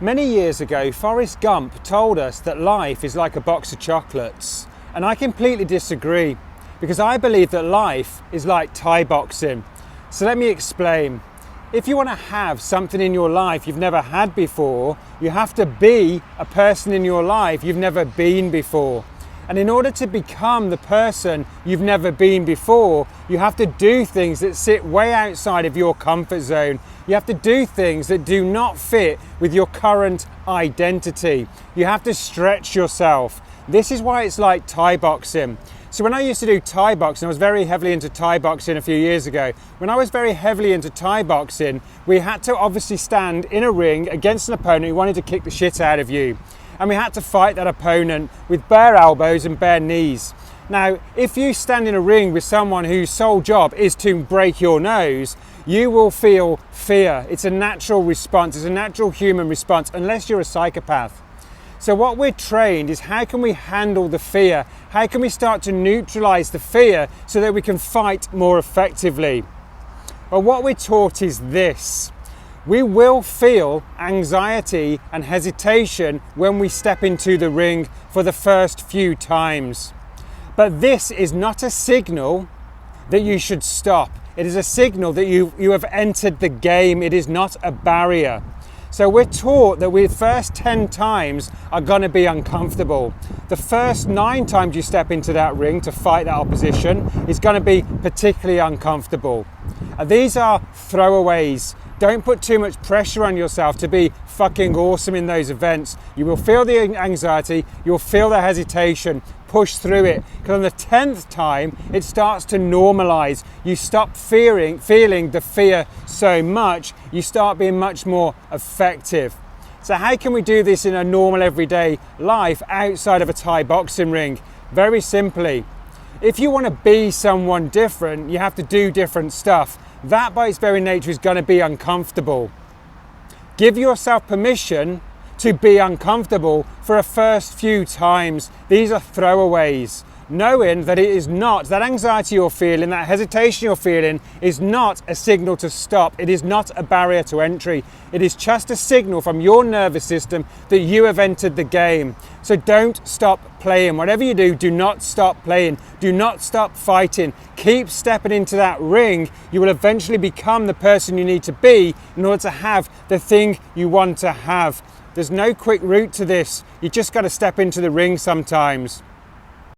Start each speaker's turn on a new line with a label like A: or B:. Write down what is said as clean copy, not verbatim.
A: Many years ago, Forrest Gump told us that life is like a box of chocolates. And I completely disagree, because I believe that life is like Thai boxing. So let me explain. If you want to have something in your life you've never had before, you have to be a person in your life you've never been before. And in order to become the person you've never been before, you have to do things that sit way outside of your comfort zone. You have to do things that do not fit with your current identity. You have to stretch yourself. This is why it's like Thai boxing. So when I used to do Thai boxing, I was very heavily into Thai boxing a few years ago. When I was very heavily into Thai boxing, we had to obviously stand in a ring against an opponent who wanted to kick the shit out of you. And we had to fight that opponent with bare elbows and bare knees. Now, if you stand in a ring with someone whose sole job is to break your nose, you will feel fear. It's a natural response, it's a natural human response, unless you're a psychopath. So what we're trained is, how can we handle the fear? How can we start to neutralize the fear so that we can fight more effectively? Well, what we're taught is this. We will feel anxiety and hesitation when we step into the ring for the first few times. But this is not a signal that you should stop. It is a signal that you have entered the game. It is not a barrier. So we're taught that the first 10 times are going to be uncomfortable. The first 9 times you step into that ring to fight that opposition is going to be particularly uncomfortable. These are throwaways. Don't put too much pressure on yourself to be fucking awesome in those events. You will feel the anxiety, you'll feel the hesitation, push through it. Because on the 10th time, it starts to normalize. You stop feeling the fear so much, you start being much more effective. So how can we do this in a normal everyday life outside of a Thai boxing ring? Very simply, if you want to be someone different, you have to do different stuff. That by its very nature is going to be uncomfortable. Give yourself permission to be uncomfortable for a first few times. These are throwaways. Knowing that it is not, that anxiety you're feeling, that hesitation you're feeling is not a signal to stop. It is not a barrier to entry. It is just a signal from your nervous system that you have entered the game. So don't stop playing. Whatever you do, do not stop playing. Do not stop fighting. Keep stepping into that ring. You will eventually become the person you need to be in order to have the thing you want to have. There's no quick route to this. You just got to step into the ring sometimes.